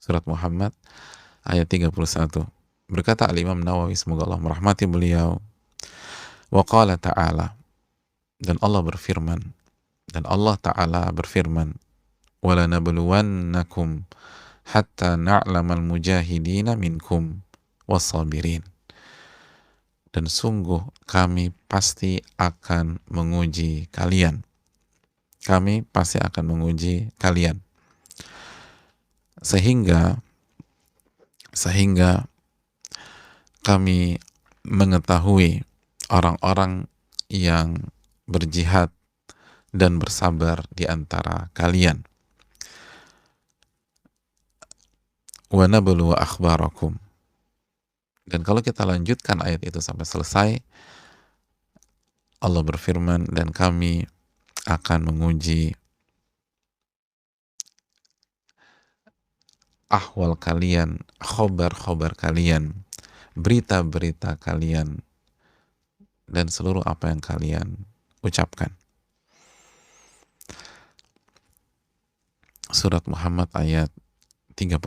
Surat Muhammad ayat 31. Berkata Al-Imam Nawawi, semoga Allah merahmati beliau, wa qala ta'ala, dan Allah berfirman, dan Allah Ta'ala berfirman, wala nabluwannakum hatta na'lamal mujahidina minkum wassabirin. Dan sungguh kami pasti akan menguji kalian. Kami pasti akan menguji kalian. Sehingga kami mengetahui orang-orang yang berjihad dan bersabar di antara kalian. Wa nabluwa akhbarakum. Dan kalau kita lanjutkan ayat itu sampai selesai, Allah berfirman, dan kami akan menguji ahwal kalian, khobar-khobar kalian, berita-berita kalian, dan seluruh apa yang kalian ucapkan. Surat Muhammad ayat 31.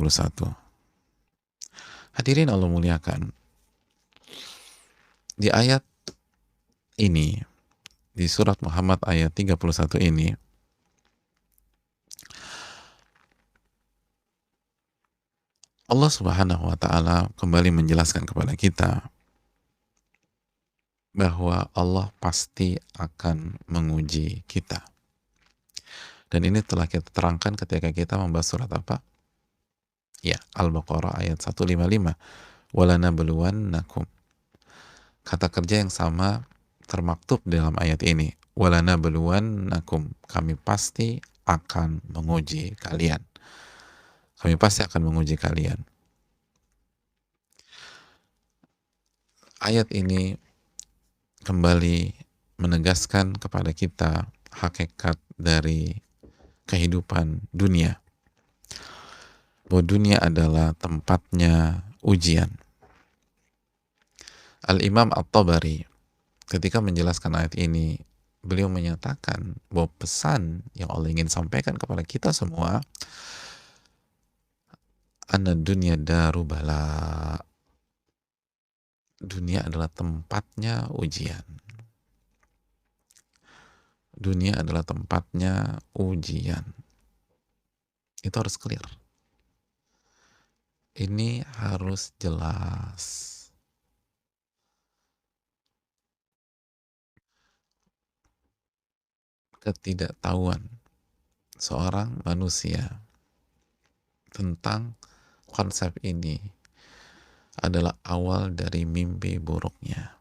Hadirin Allah muliakan, di ayat ini, di surat Muhammad ayat 31 ini, Allah Subhanahu wa Ta'ala kembali menjelaskan kepada kita bahwa Allah pasti akan menguji kita. Dan ini telah kita terangkan ketika kita membahas surat apa? Ya, Al-Baqarah ayat 155. Walanabluwannakum. Kata kerja yang sama termaktub dalam ayat ini. Walanabluwannakum. Kami pasti akan menguji kalian. Kami pasti akan menguji kalian. Ayat ini kembali menegaskan kepada kita hakikat dari kehidupan dunia. Bahwa dunia adalah tempatnya ujian. Al-Imam At-Tabari ketika menjelaskan ayat ini, beliau menyatakan bahwa pesan yang Allah ingin sampaikan kepada kita semua, anna dunya daru bala. Dunia adalah tempatnya ujian. Dunia adalah tempatnya ujian. Itu harus clear. Ini harus jelas. Ketidaktahuan seorang manusia tentang konsep ini adalah awal dari mimpi buruknya,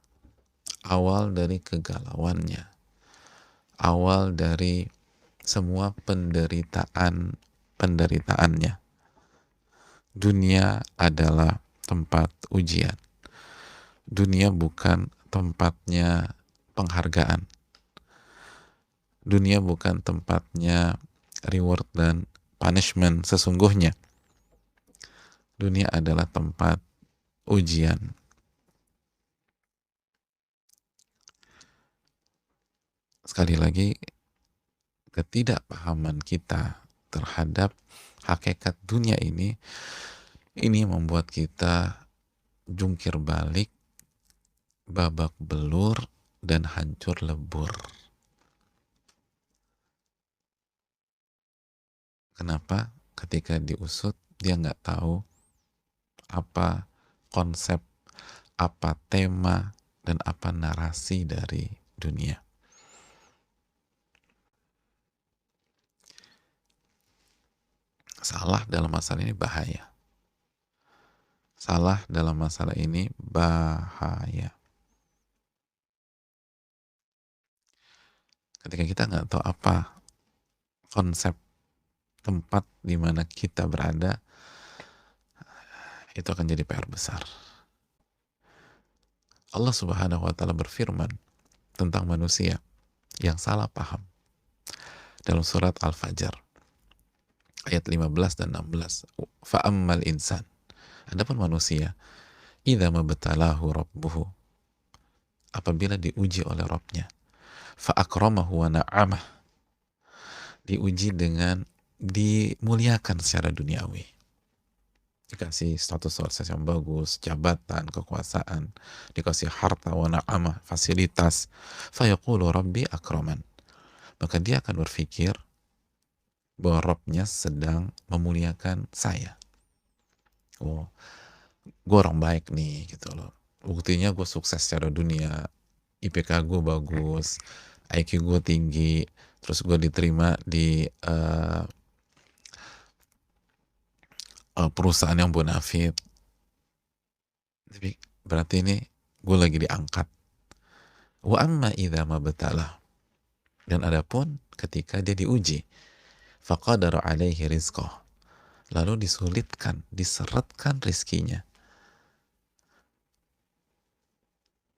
awal dari kegalauannya, awal dari semua penderitaannya. Dunia adalah tempat ujian. Dunia bukan tempatnya penghargaan. Dunia bukan tempatnya reward dan punishment sesungguhnya. Dunia adalah tempat ujian. Sekali lagi, ketidakpahaman kita terhadap hakikat dunia ini membuat kita jungkir balik, babak belur, dan hancur lebur. Kenapa? Ketika diusut, dia nggak tahu apa konsep, apa tema, dan apa narasi dari dunia. Salah dalam masalah ini bahaya. Salah dalam masalah ini bahaya. Ketika kita nggak tahu apa konsep tempat di mana kita berada, itu akan jadi PR besar. Allah Subhanahu wa Ta'ala berfirman tentang manusia yang salah paham dalam surat Al-Fajr ayat 15 dan 16. Fa'ammal insan. Adapun manusia, idza mabtalahu rabbuhu, apabila diuji oleh Rabbnya, fa'akramahu wa na'amah, diuji dengan dimuliakan secara duniawi, dikasih status sukses yang bagus, jabatan, kekuasaan, dikasih harta wa na'amah, fasilitas, fayaqulu rabbi akraman. Maka dia akan berpikir bahwa Robnya sedang memuliakan saya. Oh, gue orang baik nih gitu loh. Buktinya gue sukses secara dunia, IPK gue bagus, IQ gue tinggi, terus gue diterima di perusahaan yang bonafit. Tapi berarti ini gue lagi diangkat. Wa amma idza mabtalah. Dan adapun ketika dia diuji, faqadara alaihi rizqah. Lalu disulitkan, diseretkan rizkinya,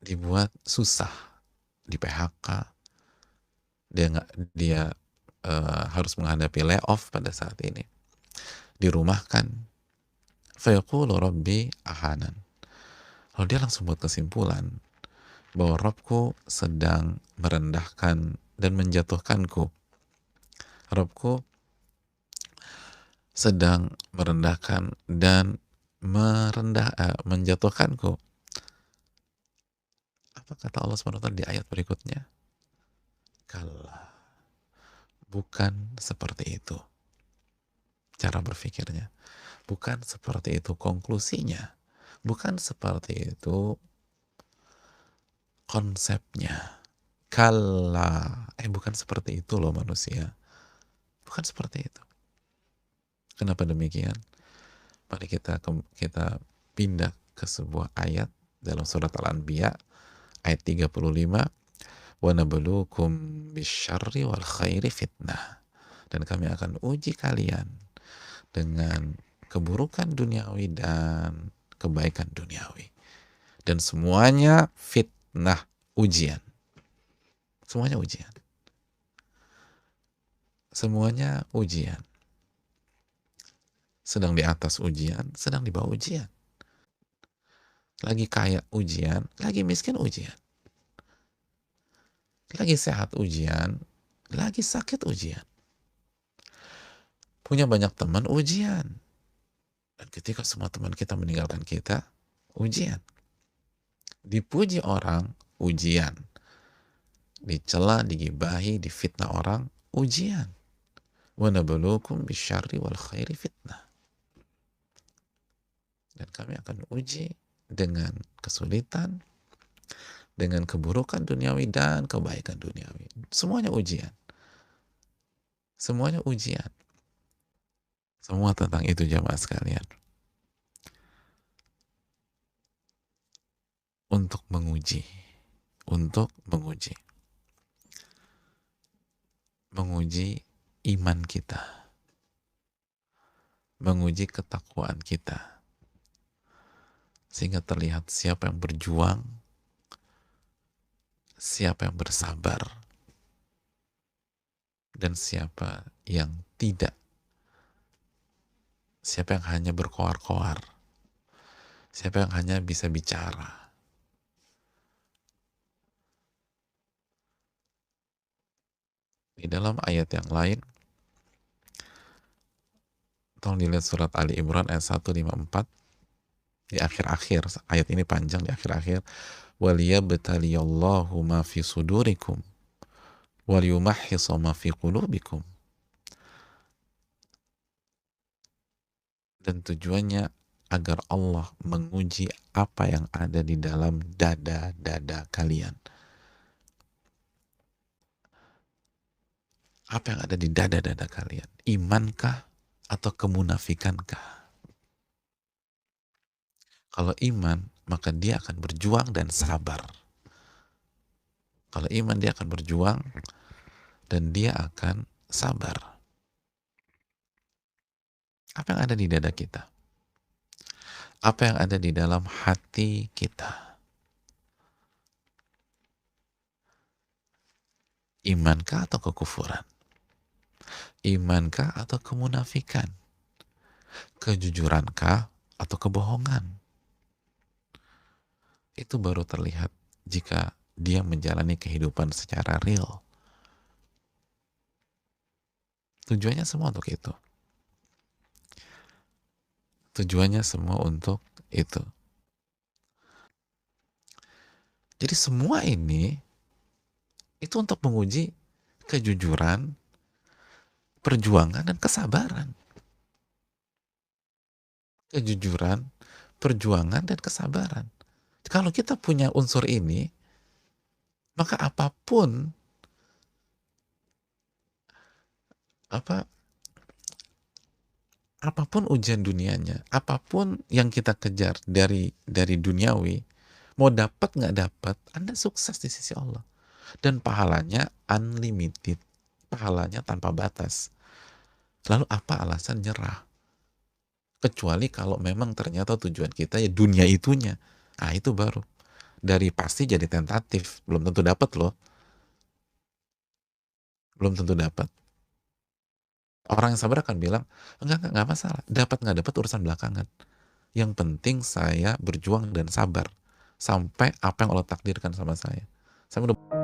dibuat susah, di PHK, dia harus menghadapi layoff pada saat ini, dirumahkan, fayaqulu rabbi ahanan. Lalu dia langsung buat kesimpulan bahwa Robku sedang merendahkan dan menjatuhkanku. Robku sedang merendahkan dan menjatuhkanku. Apa kata Allah SWT di ayat berikutnya? Kalla, bukan seperti itu cara berpikirnya, bukan seperti itu konklusinya, bukan seperti itu konsepnya. Kalla, bukan seperti itu loh manusia, bukan seperti itu. Kenapa demikian? Mari kita pindah ke sebuah ayat dalam surat Al-Anbiya ayat 35, wa nabluukum bisyarri wal khairi fitnah. Dan kami akan uji kalian dengan keburukan duniawi dan kebaikan duniawi. Dan semuanya fitnah, ujian. Semuanya ujian. Semuanya ujian. Sedang di atas ujian, sedang di bawah ujian. Lagi kaya ujian, lagi miskin ujian. Lagi sehat ujian, lagi sakit ujian. Punya banyak teman ujian. Dan ketika semua teman kita meninggalkan kita, ujian. Dipuji orang, ujian. Dicela, digibahi, difitnah orang, ujian. Wa nabluukum bisyarri wal khairi fitnah. Dan kami akan uji dengan kesulitan, dengan keburukan duniawi dan kebaikan duniawi. Semuanya ujian. Semuanya ujian. Semua tentang itu jamaah sekalian. Untuk menguji. Untuk menguji. Menguji iman kita. Menguji ketakwaan kita. Sehingga terlihat siapa yang berjuang, siapa yang bersabar, dan siapa yang tidak. Siapa yang hanya berkoar-koar, siapa yang hanya bisa bicara. Di dalam ayat yang lain, tolong dilihat surat Ali Imran ayat 154, di akhir-akhir, ayat ini panjang, di akhir-akhir, وَلِيَبْتَلِيَاللَّهُ مَا فِي صُدُورِكُمْ وَلِيُمَحِّصَ مَا فِي قُلُوبِكُمْ. Dan tujuannya agar Allah menguji apa yang ada di dalam dada-dada kalian. Apa yang ada di dada-dada kalian? Imankah atau kemunafikankah? Kalau iman, maka dia akan berjuang dan sabar. Kalau iman, dia akan berjuang dan dia akan sabar. Apa yang ada di dada kita? Apa yang ada di dalam hati kita? Imankah atau kekufuran? Imankah atau kemunafikan? Kejujurankah atau kebohongan? Itu baru terlihat jika dia menjalani kehidupan secara real. Tujuannya semua untuk itu. Tujuannya semua untuk itu. Jadi semua ini itu untuk menguji kejujuran, perjuangan, dan kesabaran. Kejujuran, perjuangan, dan kesabaran. Kalau kita punya unsur ini, maka apa apapun ujian dunianya, apapun yang kita kejar dari duniawi, mau dapat nggak dapat, Anda sukses di sisi Allah. Dan pahalanya unlimited, pahalanya tanpa batas. Lalu apa alasan nyerah? Kecuali kalau memang ternyata tujuan kita ya dunia itunya. Ah itu baru. Dari pasti jadi tentatif, belum tentu dapat loh. Belum tentu dapat. Orang yang sabar akan bilang, enggak masalah. Dapat nggak dapat urusan belakangan. Yang penting saya berjuang dan sabar sampai apa yang Allah takdirkan sama saya. Saya udah